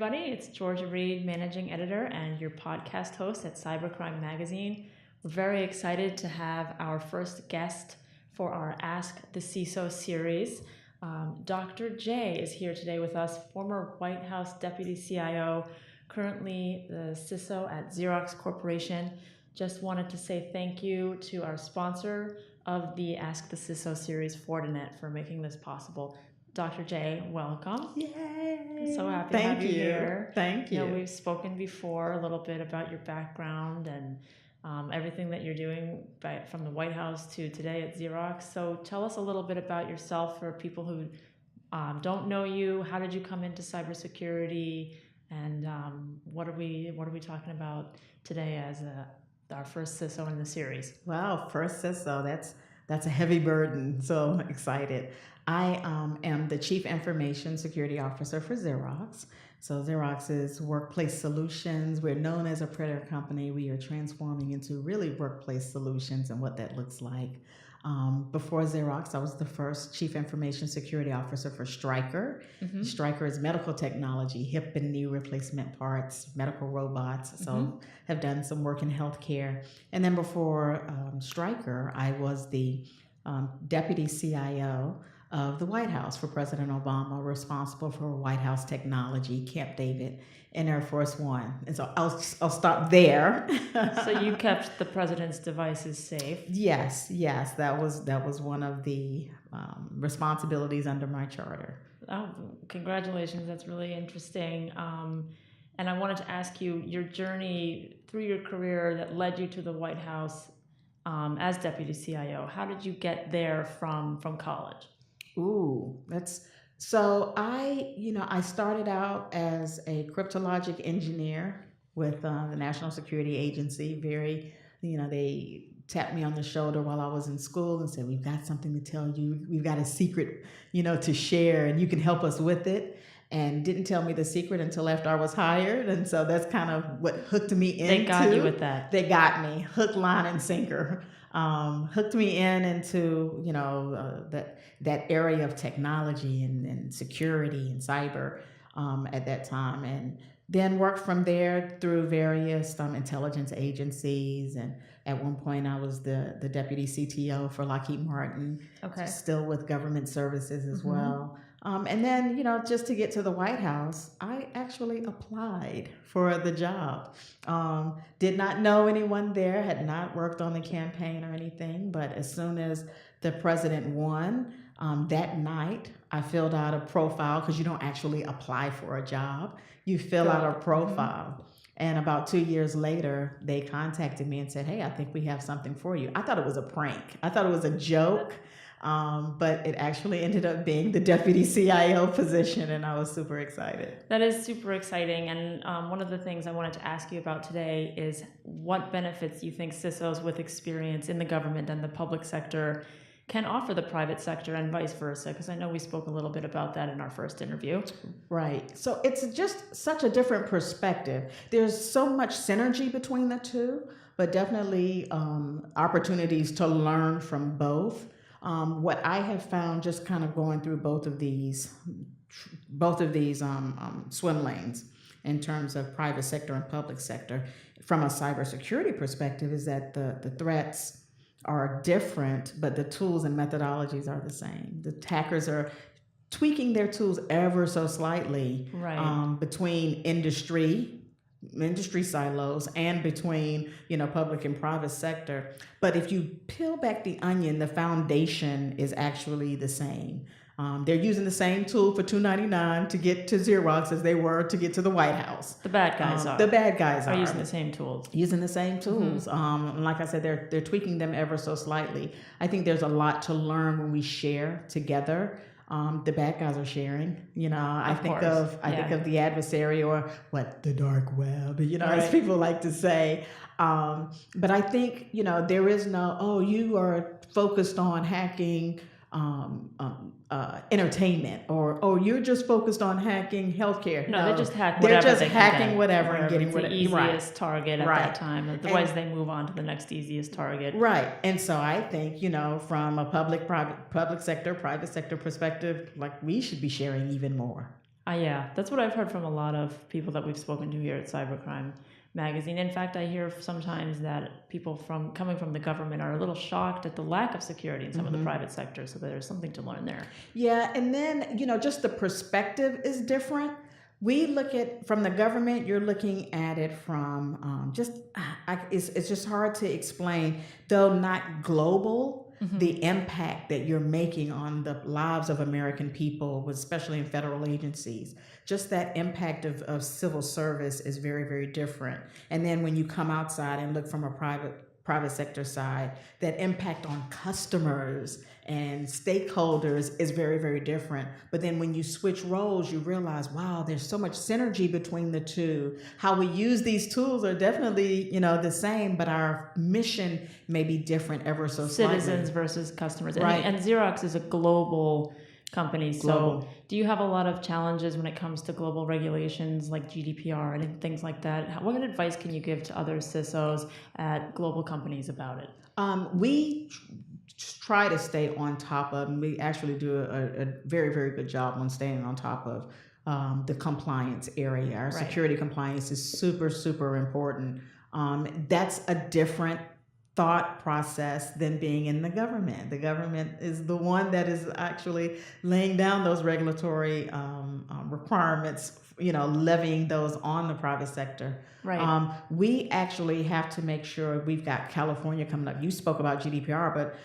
everybody. It's Georgia Reed, Managing Editor and your podcast host at Cybercrime Magazine. We're very excited to have our first guest for our Ask the CISO series. Dr. J is here today with us, former White House Deputy CIO, currently the CISO at Xerox Corporation. Just wanted to say thank you to our sponsor of the Ask the CISO series, Fortinet, for making this possible. Dr. J, welcome. Yay! So happy to have you here. Thank you. We've spoken before a little bit about your background and everything that you're doing from the White House to today at Xerox. So tell us a little bit about yourself for people who don't know you. How did you come into cybersecurity? And what are we talking about today as our first CISO in the series? Wow, first CISO. That's a heavy burden. So excited. I am the Chief Information Security Officer for Xerox. So Xerox is workplace solutions. We're known as a printer company. We are transforming into really workplace solutions and what that looks like. Before Xerox, I was the first Chief Information Security Officer for Stryker. Mm-hmm. Stryker is medical technology, hip and knee replacement parts, medical robots. So have done some work in healthcare. And then before Stryker, I was the Deputy CIO of the White House for President Obama, responsible for White House technology, Camp David, and Air Force One. And so I'll stop there. So you kept the president's devices safe? Yes. That was one of the responsibilities under my charter. Oh, congratulations! That's really interesting. And I wanted to ask you your journey through your career that led you to the White House as Deputy CIO. How did you get there from college? Ooh, so I started out as a cryptologic engineer with the National Security Agency. They tapped me on the shoulder while I was in school and said, "We've got something to tell you. We've got a secret, to share, and you can help us with it." And didn't tell me the secret until after I was hired. And so that's kind of what hooked me into. They got you with that. They got me, hook, line, and sinker. Hooked me into, that area of technology and security and cyber at that time. And then worked from there through various intelligence agencies. And at one point I was the deputy CTO for Lockheed Martin. Okay. Still with government services as well. And then, just to get to the White House, I actually applied for the job. Did not know anyone there, had not worked on the campaign or anything, but as soon as the president won, that night, I filled out a profile because you don't actually apply for a job. You fill out a profile. And about 2 years later, they contacted me and said, "Hey, I think we have something for you." I thought it was a prank. I thought it was a joke. But it actually ended up being the Deputy CIO position, and I was super excited. That is super exciting. And one of the things I wanted to ask you about today is what benefits you think CISOs with experience in the government and the public sector can offer the private sector and vice versa, because I know we spoke a little bit about that in our first interview. Right. So it's just such a different perspective. There's so much synergy between the two, but definitely opportunities to learn from both. What I have found just kind of going through both of these swim lanes in terms of private sector and public sector from a cybersecurity perspective is that the threats are different, but the tools and methodologies are the same. The hackers are tweaking their tools ever so slightly between industry silos and between public and private sector. But if you peel back the onion, the foundation is actually the same. They're using the same tool for $2.99 to get to Xerox as they were to get to the White House. The bad guys are. The bad guys are using the same tools. Using the same tools. Like I said, they're tweaking them ever so slightly. I think there's a lot to learn when we share together. The bad guys are sharing, I think of the adversary or the dark web, as people like to say. But I think, there is no, you are focused on hacking entertainment, or you're just focused on hacking healthcare. No, they just hack whatever. They're just hacking whatever and getting the easiest target at that time. Otherwise, they move on to the next easiest target. Right. And so I think, from a public sector, private sector perspective, we should be sharing even more. Yeah, that's what I've heard from a lot of people that we've spoken to here at Cybercrime Magazine. In fact, I hear sometimes that people coming from the government are a little shocked at the lack of security in some of the private sector. So there's something to learn there. Yeah, and then, just the perspective is different. We look at from the government, you're looking at it from it's just hard to explain, though not global, the impact that you're making on the lives of American people, especially in federal agencies. Just that impact of civil service is very, very different. And then when you come outside and look from a private sector side, that impact on customers and stakeholders is very, very different. But then when you switch roles, you realize, wow, there's so much synergy between the two. How we use these tools are definitely, the same, but our mission may be different ever so slightly. Citizens versus customers. Right. And Xerox is a global company. Global. So do you have a lot of challenges when it comes to global regulations like GDPR and things like that? What advice can you give to other CISOs at global companies about it? We try to stay on top of, and we actually do a very, very good job on staying on top of the compliance area. Our security compliance is super, super important. That's a different thought process than being in the government. The government is the one that is actually laying down those regulatory requirements, levying those on the private sector. Right. We actually have to make sure we've got California coming up. You spoke about GDPR, but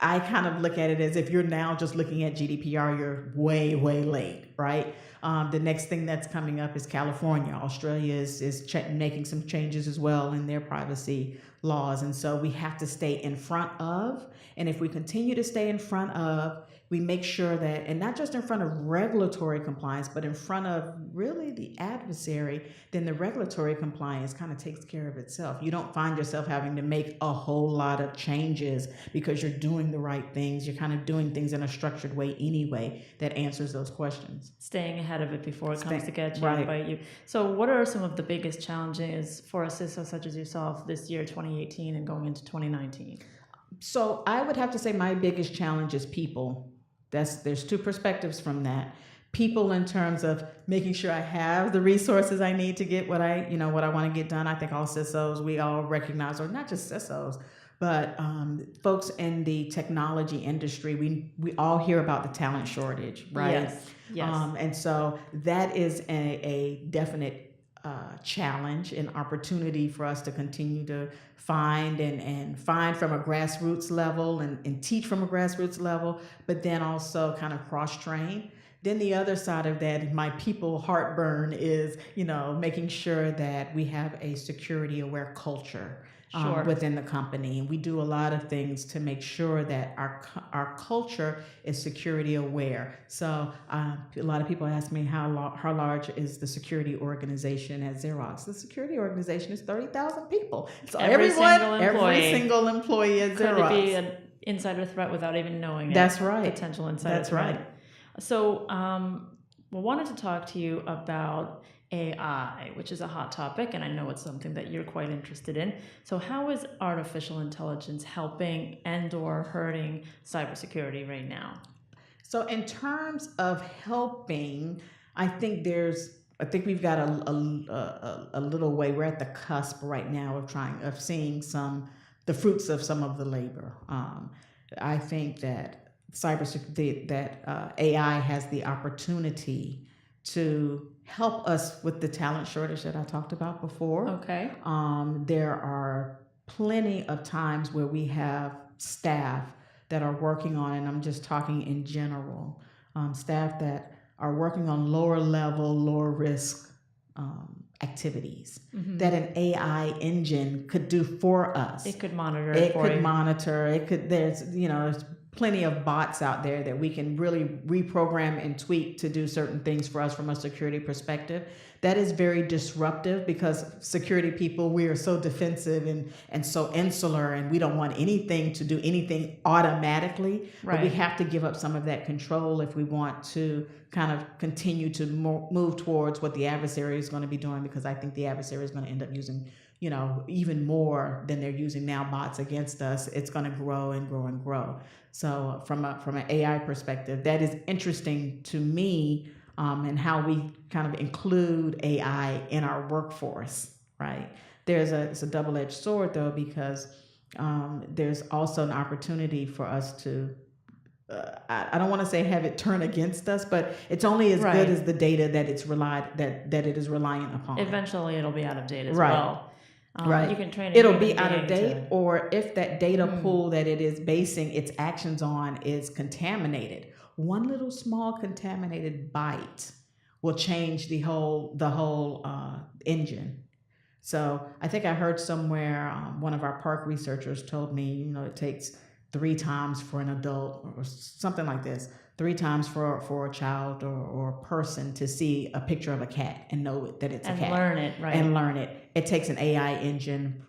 I kind of look at it as if you're now just looking at GDPR, you're way, way late, right? The next thing that's coming up is California. Australia is making some changes as well in their privacy laws. And so we have to stay in front of, and if we continue to stay in front of, we make sure that, and not just in front of regulatory compliance, but in front of really the adversary, then the regulatory compliance kind of takes care of itself. You don't find yourself having to make a whole lot of changes because you're doing the right things. You're kind of doing things in a structured way anyway that answers those questions. Staying ahead of it before it comes to get you right. and bite you. So what are some of the biggest challenges for a CISO such as yourself this year, 2018, and going into 2019? So I would have to say my biggest challenge is people. There's two perspectives from that. People in terms of making sure I have the resources I need to get what I want to get done. I think all CISOs, we all recognize, or not just CISOs, but folks in the technology industry, we all hear about the talent shortage, right? Yes. And so that is a definite challenge and opportunity for us to continue to find and find from a grassroots level and teach from a grassroots level, but then also kind of cross-train. Then the other side of that, my people heartburn is, making sure that we have a security-aware culture within the company. And we do a lot of things to make sure that our culture is security aware. So a lot of people ask me how large is the security organization at Xerox? The security organization is 30,000 people. So every single employee at Xerox. Could it be an insider threat without even knowing it? That's right. Potential insider threat. That's right. So we wanted to talk to you about AI, which is a hot topic, and I know it's something that you're quite interested in. So how is artificial intelligence helping and/or hurting cybersecurity right now? So in terms of helping, I think we've got a little way. We're at the cusp right now of seeing the fruits of some of the labor. I think that AI has the opportunity to help us with the talent shortage that I talked about before. Okay. There are plenty of times where we have staff that are working on, and I'm just talking in general, staff that are working on lower level, lower risk activities that an AI engine could do for us. It could monitor. There's plenty of bots out there that we can really reprogram and tweak to do certain things for us from a security perspective. That is very disruptive because security people, we are so defensive and so insular, and we don't want anything to do anything automatically. Right. But we have to give up some of that control if we want to kind of continue to move towards what the adversary is going to be doing, because I think the adversary is going to end up using even more than they're using now bots against us. It's going to grow and grow and grow. So from an AI perspective, that is interesting to me, and how we kind of include AI in our workforce, right? It's a double-edged sword though, because there's also an opportunity for us to, I don't want to say have it turn against us, but it's only as good as the data that that it is reliant upon. Eventually, it'll be out of date as Right. well. Right. You can train it'll be out of date, or if that data pool that it is basing its actions on is contaminated, one little small contaminated byte will change the whole engine. So I think I heard somewhere, one of our park researchers told me, it takes 3 times for an adult or something like this, 3 times for a child or a person to see a picture of a cat and know that it's a cat. And learn it, right? And learn it. It takes an AI engine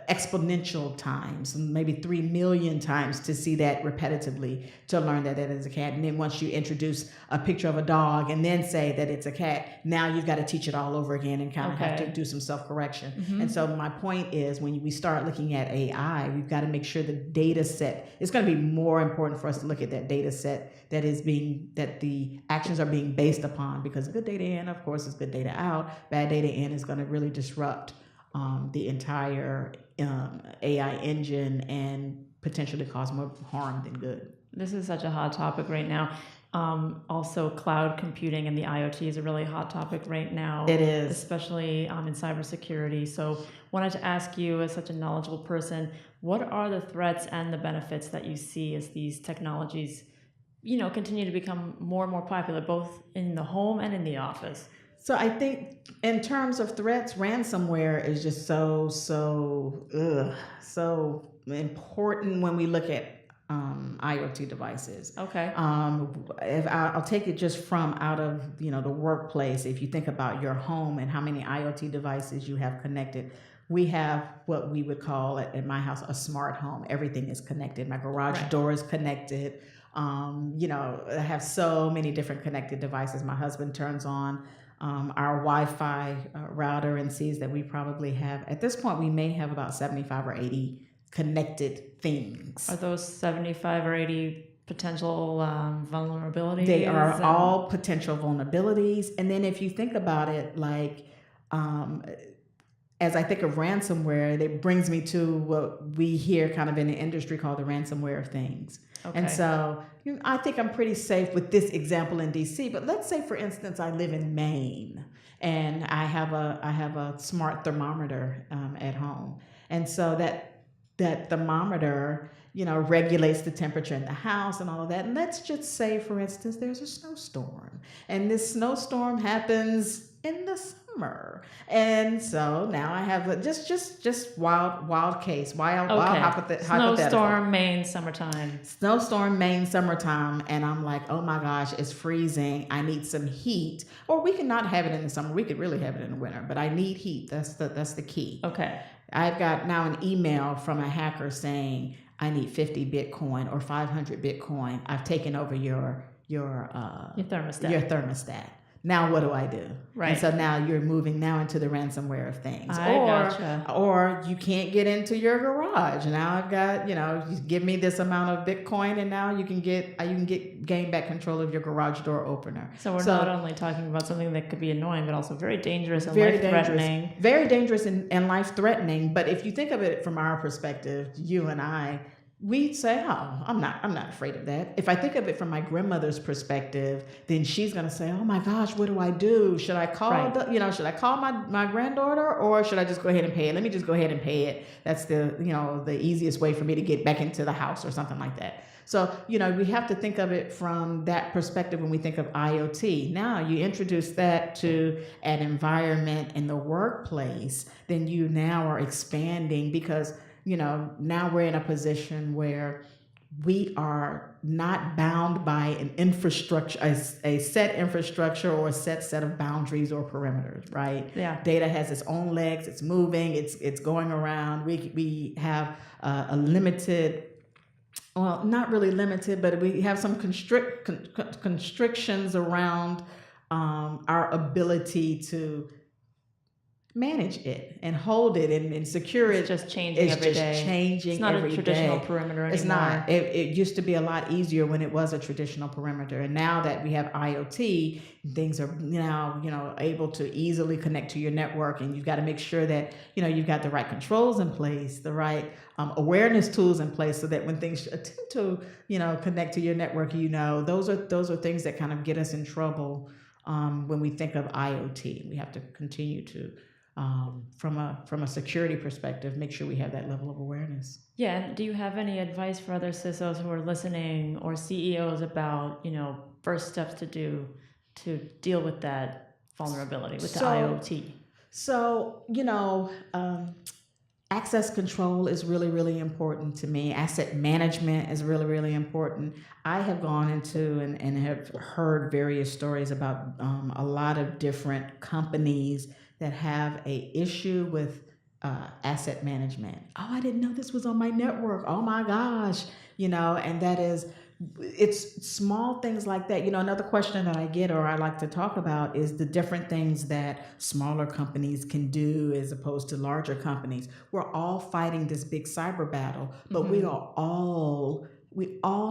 exponential times, maybe 3 million times, to see that repetitively, to learn that it is a cat. And then once you introduce a picture of a dog and then say that it's a cat, now you've got to teach it all over again and kind of have to do some self-correction. And so my point is, when we start looking at AI, we've got to make sure the data set, it's going to be more important for us to look at that data set that the actions are being based upon, because good data in, of course, is good data out. Bad data in is going to really disrupt the entire AI engine and potentially cause more harm than good. This is such a hot topic right now. Also, cloud computing and the IoT is a really hot topic right now. It is. Especially in cybersecurity. So wanted to ask you, as such a knowledgeable person, what are the threats and the benefits that you see as these technologies, continue to become more and more popular, both in the home and in the office? So I think in terms of threats, ransomware is just so important when we look at IoT devices. Okay. If I'll take it just from out of the workplace. If you think about your home and how many IoT devices you have connected, we have what we would call at my house a smart home. Everything is connected. My garage door is connected. I have so many different connected devices. My husband turns on our Wi-Fi router and sees that we probably have, at this point, we may have about 75 or 80 connected things. Are those 75 or 80 potential vulnerabilities? They are all potential vulnerabilities. And then if you think about it, as I think of ransomware, that brings me to what we hear kind of in the industry called the ransomware of things. Okay. And so I think I'm pretty safe with this example in DC, but let's say, for instance, I live in Maine and I have a smart thermometer at home. And so that thermometer, regulates the temperature in the house and all of that. And let's just say, for instance, there's a snowstorm, and this snowstorm happens in the summer. And so now I have just wild case, wild hypothetical. Snowstorm, Maine, summertime. Snowstorm, Maine, summertime, and I'm like, oh my gosh, it's freezing. I need some heat. Or we can not have it in the summer. We could really have it in the winter, but I need heat. That's the key. Okay. I've got now an email from a hacker saying I need 50 Bitcoin or 500 Bitcoin. I've taken over your thermostat. Your thermostat. Now what do I do? Right. And so now you're moving now into the ransomware of things. Gotcha. Or you can't get into your garage. Now I've got, you give me this amount of Bitcoin, and now you can gain back control of your garage door opener. So we're not only talking about something that could be annoying, but also very dangerous and life-threatening. Very dangerous and life-threatening. But if you think of it from our perspective, you and I, we say, oh, I'm not afraid of that. If I think of it from my grandmother's perspective, then she's going to say, oh my gosh, what do I do? Should I call, should I call my granddaughter, or should I just go ahead and pay it? Let me just go ahead and pay it. That's the easiest way for me to get back into the house or something like that. So, we have to think of it from that perspective when we think of IoT. Now you introduce that to an environment in the workplace, then you now are expanding, because now we're in a position where we are not bound by an infrastructure, a set infrastructure or a set of boundaries or perimeters, right? Yeah. Data has its own legs. It's moving. It's going around. We have a limited, well, not really limited, but we have some constrictions around our ability to manage it and hold it and secure it. It's just changing every day. It's just changing It's not every a traditional day. perimeter anymore. It's not. It used to be a lot easier when it was a traditional perimeter, and now that we have IoT, things are now able to easily connect to your network, and you've got to make sure that you've got the right controls in place, the right awareness tools in place, so that when things attempt to connect to your network, those are things that kind of get us in trouble. When we think of IoT, we have to continue to, from a security perspective, make sure we have that level of awareness. Yeah, and do you have any advice for other CISOs who are listening or CEOs about first steps to do to deal with that vulnerability with the IoT? So access control is really, really important to me. Asset management is really, really important. I have gone into and have heard various stories about a lot of different companies that have a issue with asset management. Oh, I didn't know this was on my network. Oh my gosh, and that is, it's small things like that. Another question that I get or I like to talk about is the different things that smaller companies can do as opposed to larger companies. We're all fighting this big cyber battle, but we all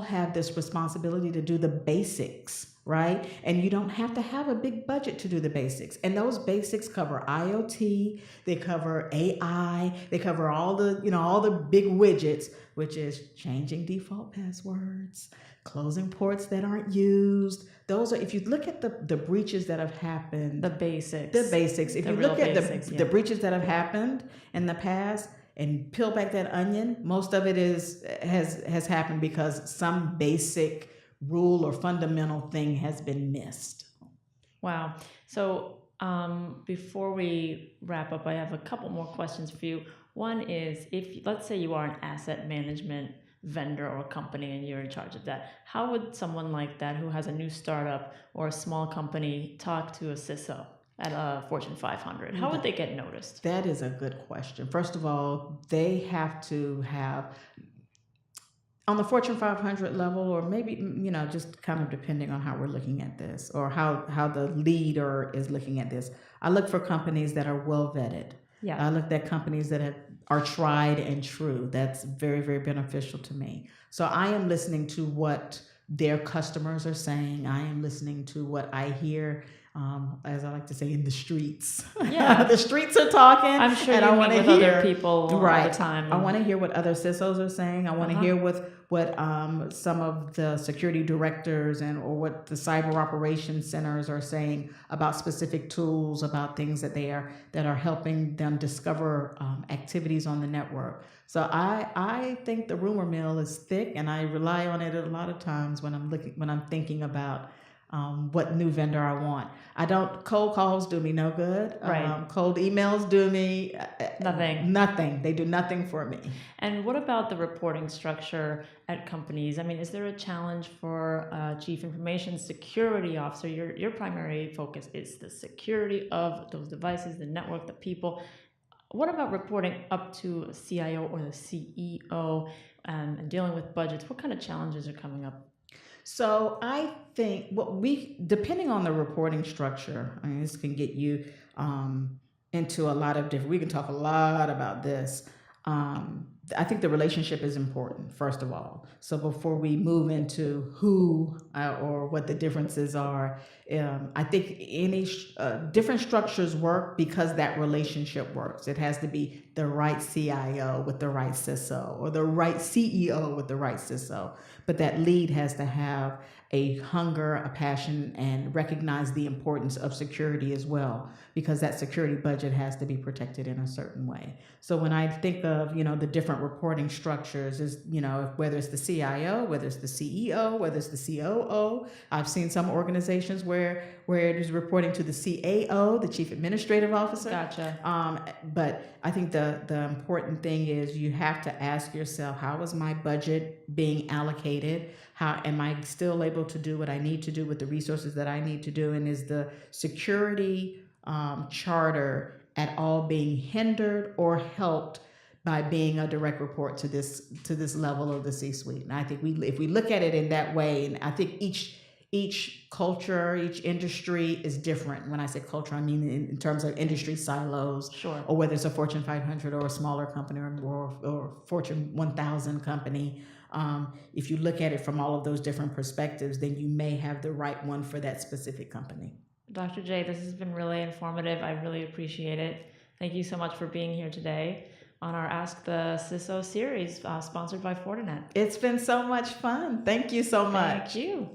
have this responsibility to do the basics, right? And you don't have to have a big budget to do the basics. And those basics cover IoT, they cover AI, they cover all the big widgets, which is changing default passwords, closing ports that aren't used. Those are, if you look at the breaches that have happened, the basics. If you look at the breaches that have happened in the past and peel back that onion, most of it has happened because some basic rule or fundamental thing has been missed. Wow. So before we wrap up, I have a couple more questions for you. One is, if let's say you are an asset management vendor or company and you're in charge of that, how would someone like that who has a new startup or a small company talk to a CISO at a Fortune 500? How would they get noticed? That is a good question. First of all, they have to have, on the Fortune 500 level, or maybe, just kind of depending on how we're looking at this or how the leader is looking at this. I look for companies that are well vetted. Yeah. I look at companies that are tried and true. That's very, very beneficial to me. So I am listening to what their customers are saying. I am listening to what I hear, as I like to say, in the streets. Yeah. The streets are talking. I'm sure and you I want to hear other people all the time. I want to hear what other CISOs are saying. I want to hear what some of the security directors or what the cyber operations centers are saying about specific tools, about things that are helping them discover activities on the network. So I think the rumor mill is thick, and I rely on it a lot of times when I'm thinking about what new vendor I want. Cold calls do me no good. Right. Cold emails do me nothing. They do nothing for me. And what about the reporting structure at companies? I mean, is there a challenge for Chief Information Security Officer? Your primary focus is the security of those devices, the network, the people. What about reporting up to a CIO or the CEO and dealing with budgets? What kind of challenges are coming up? So I think depending on the reporting structure, I mean, this can get you into a lot of different, we can talk a lot about this. I think the relationship is important, first of all. So before we move into who or what the differences are, I think any different structures work because that relationship works. It has to be the right CIO with the right CISO, or the right CEO with the right CISO. But that lead has to have a hunger, a passion, and recognize the importance of security as well, because that security budget has to be protected in a certain way. So when I think of, the different reporting structures, is, whether it's the CIO, whether it's the CEO, whether it's the COO, I've seen some organizations where it is reporting to the CAO, the Chief Administrative Officer. Gotcha. But I think the important thing is you have to ask yourself, how is my budget being allocated? How am I still able to do what I need to do with the resources that I need to do? And is the security charter at all being hindered or helped by being a direct report to this level of the C-suite? And I think if we look at it in that way, and I think each culture, each industry is different. When I say culture, I mean in terms of industry silos, Sure. or whether it's a Fortune 500 or a smaller company or Fortune 1000 company. If you look at it from all of those different perspectives, then you may have the right one for that specific company. Dr. J, this has been really informative. I really appreciate it. Thank you so much for being here today on our Ask the CISO series, sponsored by Fortinet. It's been so much fun. Thank you so much. Thank you.